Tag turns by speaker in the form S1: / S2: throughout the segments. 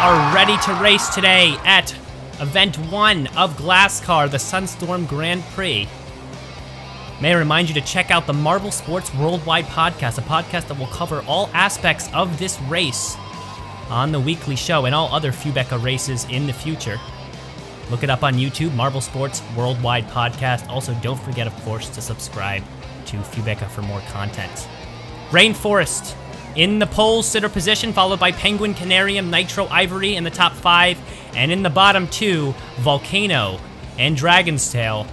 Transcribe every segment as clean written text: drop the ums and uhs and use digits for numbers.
S1: Are ready to race today at Event 1 of GlassCar, the Sunstorm Grand Prix. May I remind you to check out the Marble Sports Worldwide podcast, a podcast that will cover all aspects of this race on the weekly show and all other Fubeca races in the future. Look it up on YouTube, Marble Sports Worldwide podcast. Also, don't forget, of course, to subscribe to Fubeca for more content. Rainforest in the pole sitter position, followed by Penguin, Canarium, Nitro, Ivory in the top 5, and in the bottom 2, Volcano and Dragon's Tail.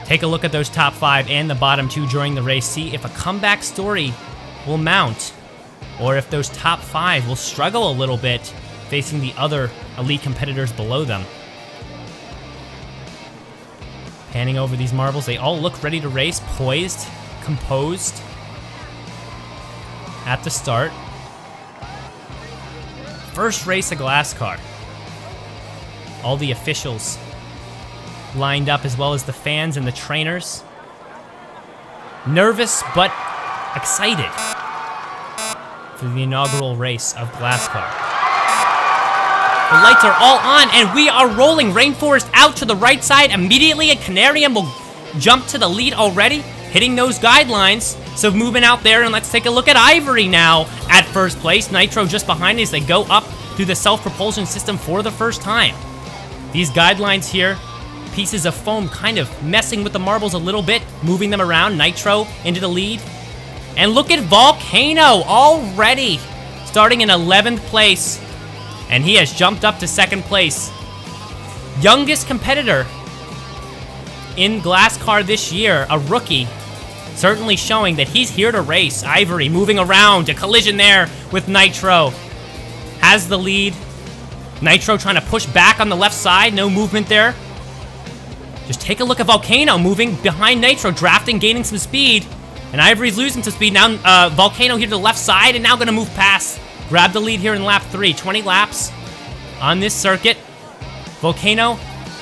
S1: Take a look at those top 5 and the bottom 2 during the race. See if a comeback story will mount, or if those top 5 will struggle a little bit facing the other elite competitors below them. Panning over these marbles, they all look ready to race, poised, composed at the start. First race of GlassCar. All the officials lined up, as well as the fans and the trainers. Nervous but excited for the inaugural race of GlassCar. The lights are all on and we are rolling. Rainforest out to the right side immediately, and Canarium will jump to the lead already, hitting those guidelines. So moving out there, and let's take a look at Ivory now at first place. Nitro just behind as they go up through the self-propulsion system for the first time. These guidelines here, pieces of foam kind of messing with the marbles a little bit, moving them around. Nitro into the lead. And look at Volcano already starting in 11th place. And he has jumped up to 2nd place. Youngest competitor in GlassCar this year, a rookie. Certainly showing that he's here to race. Ivory moving around, a collision there with Nitro. Has the lead. Nitro trying to push back on the left side, no movement there. Just take a look at Volcano moving behind Nitro, drafting, gaining some speed. And Ivory's losing some speed. Now Volcano here to the left side and now gonna move past. Grab the lead here in lap 3, 20 laps on this circuit. Volcano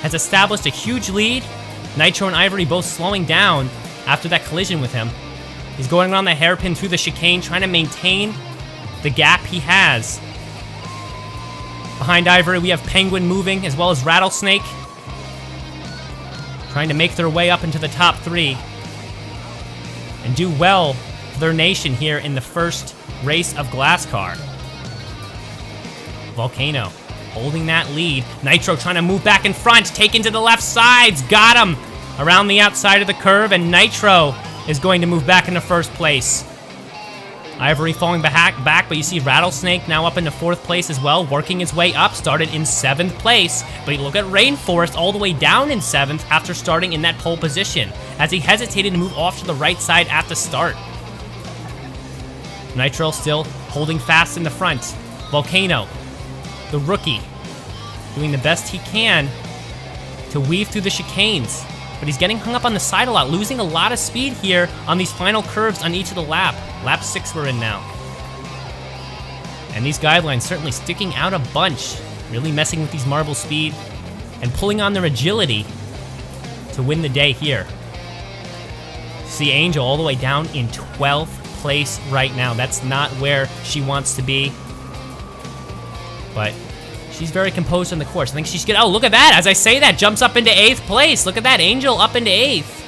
S1: has established a huge lead. Nitro and Ivory both slowing down after that collision with him. He's going around the hairpin through the chicane, trying to maintain the gap he has. Behind Ivory, we have Penguin moving, as well as Rattlesnake, trying to make their way up into the top 3 and do well for their nation here in the first race of GlassCar. Volcano holding that lead. Nitro trying to move back in front, taken to the left sides, got him around the outside of the curve, and Nitro is going to move back into first place. Ivory falling back, but you see Rattlesnake now up into 4th place as well, working his way up, started in 7th place. But you look at Rainforest all the way down in 7th after starting in that pole position, as he hesitated to move off to the right side at the start. Nitro still holding fast in the front. Volcano, the rookie, doing the best he can to weave through the chicanes. But he's getting hung up on the side a lot, losing a lot of speed here on these final curves on each of the lap. Lap 6 we're in now. And these guidelines certainly sticking out a bunch, really messing with these marble speed and pulling on their agility to win the day here. See Angel all the way down in 12th place right now. That's not where she wants to be, but she's very composed on the course. I think she's good. Oh, look at that. As I say that, jumps up into 8th place. Look at that. Angel up into 8th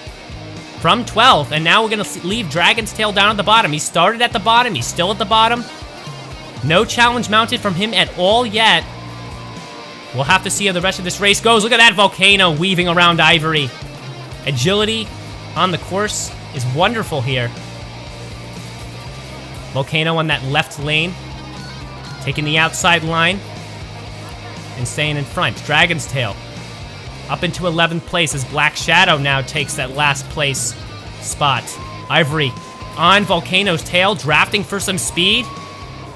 S1: from 12th. And now we're going to leave Dragon's Tail down at the bottom. He started at the bottom. He's still at the bottom. No challenge mounted from him at all yet. We'll have to see how the rest of this race goes. Look at that Volcano weaving around Ivory. Agility on the course is wonderful here. Volcano on that left lane, taking the outside line and staying in front. Dragon's Tail up into 11th place as Black Shadow now takes that last place spot. Ivory on Volcano's tail, drafting for some speed,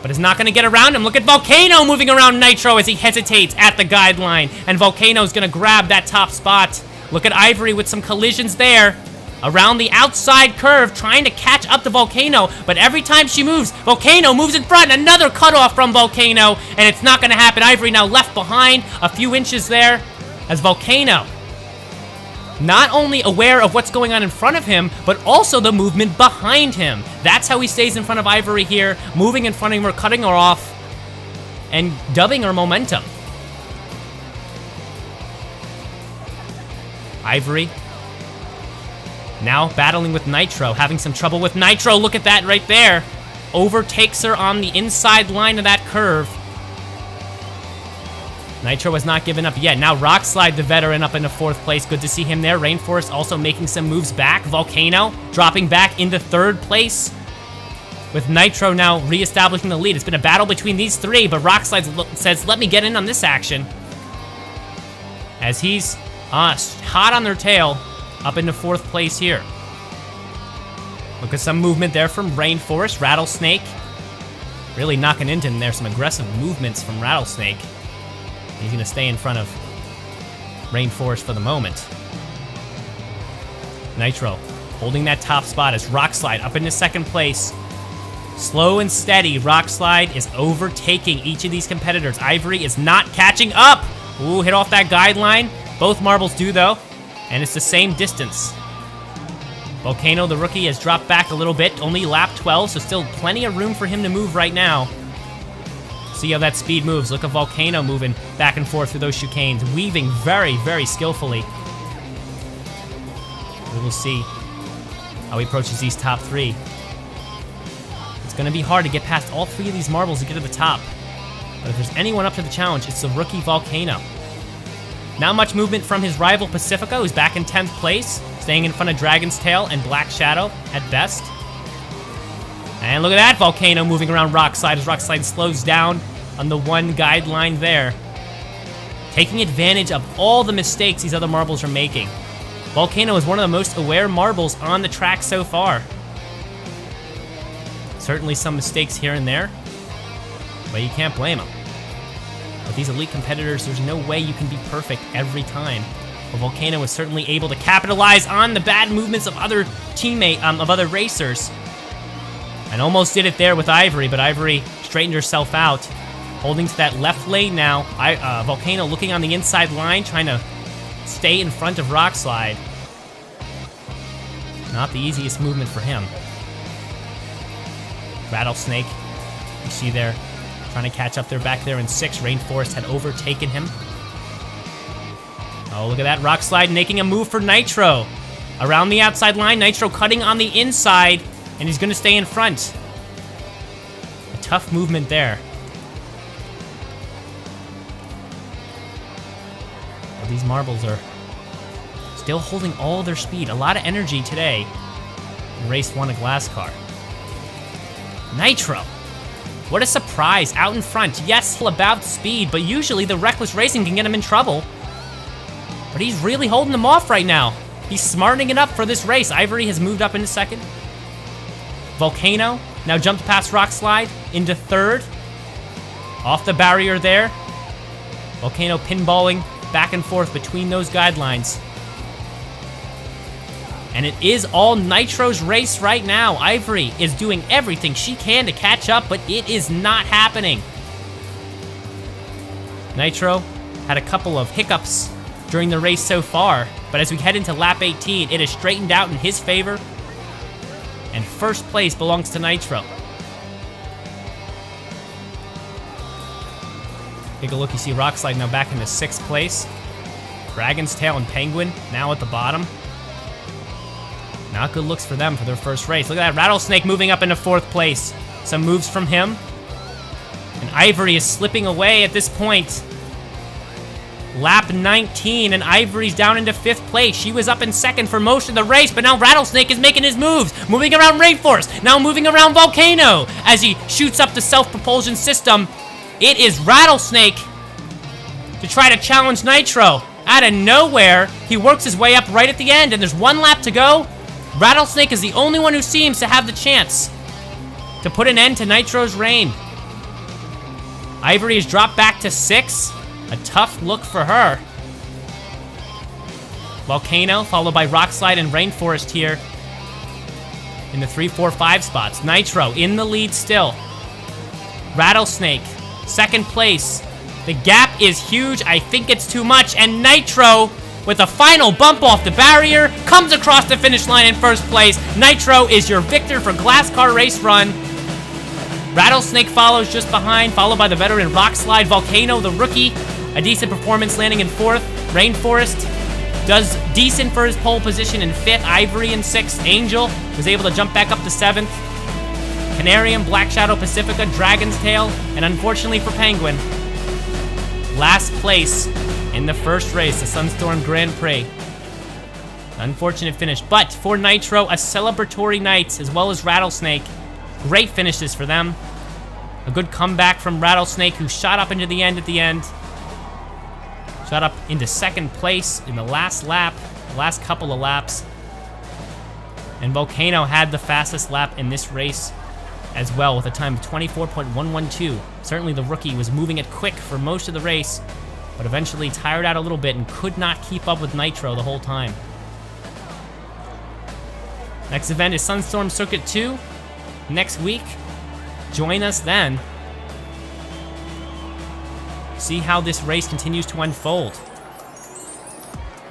S1: but but is not going to get around him. Look at Volcano moving around Nitro as he hesitates at the guideline. And Volcano's going to grab that top spot. Look at Ivory with some collisions there. Around the outside curve, trying to catch up to Volcano. But every time she moves, Volcano moves in front. Another cutoff from Volcano. And it's not going to happen. Ivory now left behind a few inches there. As Volcano, not only aware of what's going on in front of him, but also the movement behind him. That's how he stays in front of Ivory here, moving in front of her, cutting her off, and dubbing her momentum. Ivory now battling with Nitro, having some trouble with Nitro. Look at that right there. Overtakes her on the inside line of that curve. Nitro has not given up yet. Now Rockslide, the veteran, up into 4th place. Good to see him there. Rainforest also making some moves back. Volcano dropping back into 3rd place. With Nitro now reestablishing the lead. It's been a battle between these three, but Rockslide says, let me get in on this action. As he's hot on their tail, up into 4th place here. Look at some movement there from Rainforest. Rattlesnake really knocking into him there. Some aggressive movements from Rattlesnake. He's going to stay in front of Rainforest for the moment. Nitro holding that top spot as Rockslide up into 2nd place. Slow and steady, Rockslide is overtaking each of these competitors. Ivory is not catching up. Ooh, hit off that guideline. Both marbles do, though, and it's the same distance. Volcano, the rookie, has dropped back a little bit. Only lap 12, so still plenty of room for him to move right now. See how that speed moves. Look at Volcano moving back and forth through those chicanes, weaving very, very skillfully. We will see how he approaches these top 3. It's going to be hard to get past all 3 of these marbles to get to the top. But if there's anyone up to the challenge, it's the rookie Volcano. Not much movement from his rival Pacifica, who's back in 10th place, staying in front of Dragon's Tail and Black Shadow at best. And look at that, Volcano moving around Rockslide as Rockslide slows down on the 1 guideline there. Taking advantage of all the mistakes these other marbles are making. Volcano is one of the most aware marbles on the track so far. Certainly some mistakes here and there, but you can't blame him. With these elite competitors, there's no way you can be perfect every time. But Volcano is certainly able to capitalize on the bad movements of other other racers. And almost did it there with Ivory, but Ivory straightened herself out. Holding to that left lane now. Volcano looking on the inside line, trying to stay in front of Rockslide. Not the easiest movement for him. Rattlesnake, you see there, trying to catch up there back there in 6th. Rainforest had overtaken him. Oh, look at that. Rockslide making a move for Nitro. Around the outside line, Nitro cutting on the inside. And he's going to stay in front. A tough movement there. Well, these marbles are still holding all their speed. A lot of energy today in race 1 of GlassCar. Nitro. What a surprise, out in front. Yes, about speed, but usually the reckless racing can get him in trouble. But he's really holding them off right now. He's smartening it up for this race. Ivory has moved up into 2nd. Volcano now jumped past Rockslide into 3rd. Off the barrier there. Volcano pinballing back and forth between those guidelines. And it is all Nitro's race right now. Ivory is doing everything she can to catch up, but it is not happening. Nitro had a couple of hiccups during the race so far, but as we head into lap 18, it is straightened out in his favor. And 1st place belongs to Nitro. Take a look, you see Rockslide now back into 6th place. Dragon's Tail and Penguin now at the bottom. Not good looks for them for their first race. Look at that, Rattlesnake moving up into 4th place. Some moves from him. And Ivory is slipping away at this point. Lap 19, and Ivory's down into 5th place. She was up in 2nd for most of the race, but now Rattlesnake is making his moves. Moving around Rainforest, now moving around Volcano as he shoots up the self-propulsion system. It is Rattlesnake to try to challenge Nitro. Out of nowhere, he works his way up right at the end, and there's 1 lap to go. Rattlesnake is the only one who seems to have the chance to put an end to Nitro's reign. Ivory has dropped back to 6. A tough look for her. Volcano, followed by Rockslide and Rainforest here in the 3, 4, 5 spots. Nitro in the lead still. Rattlesnake, second place. The gap is huge. I think it's too much. And Nitro, with a final bump off the barrier, comes across the finish line in first place. Nitro is your victor for GlassCar Race Run. Rattlesnake follows just behind, followed by the veteran Rockslide. Volcano, the rookie, a decent performance landing in 4th. Rainforest does decent for his pole position in 5th. Ivory in 6th. Angel was able to jump back up to 7th. Canarium, Black Shadow Pacifica, Dragon's Tail, and unfortunately for Penguin, last place in the first race, the Sunstorm Grand Prix. Unfortunate finish, but for Nitro, a celebratory night, as well as Rattlesnake. Great finishes for them. A good comeback from Rattlesnake, who shot up into the end at the end. Shot up into 2nd place in the last lap, the last couple of laps. And Volcano had the fastest lap in this race as well, with a time of 24.112. Certainly the rookie was moving it quick for most of the race, but eventually tired out a little bit and could not keep up with Nitro the whole time. Next event is Sunstorm Circuit 2 next week. Join us then. See how this race continues to unfold.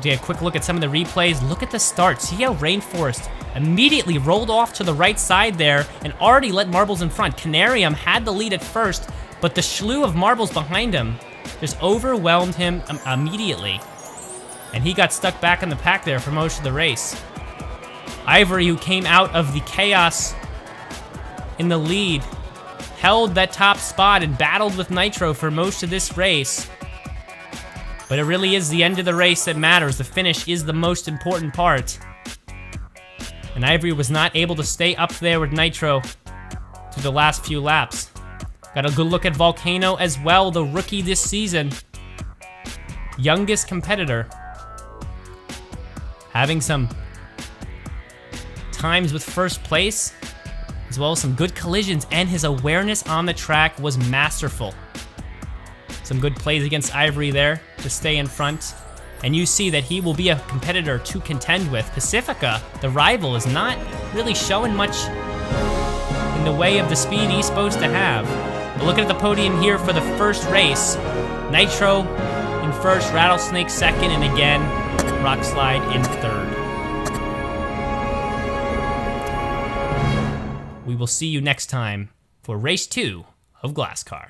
S1: Take a quick look at some of the replays. Look at the start. See how Rainforest immediately rolled off to the right side there and already let Marbles in front. Canarium had the lead at first, but the slew of Marbles behind him just overwhelmed him immediately. And he got stuck back in the pack there for most of the race. Ivory, who came out of the chaos in the lead, held that top spot and battled with Nitro for most of this race. But it really is the end of the race that matters. The finish is the most important part. And Ivory was not able to stay up there with Nitro through the last few laps. Got a good look at Volcano as well, the rookie this season. Youngest competitor. Having some times with first place, as well as some good collisions, and his awareness on the track was masterful. Some good plays against Ivory there to stay in front. And you see that he will be a competitor to contend with. Pacifica, the rival, is not really showing much in the way of the speed he's supposed to have. But looking at the podium here for the first race, Nitro in first, Rattlesnake second, and again, Rockslide in third. We will see you next time for race 2 of GlassCar.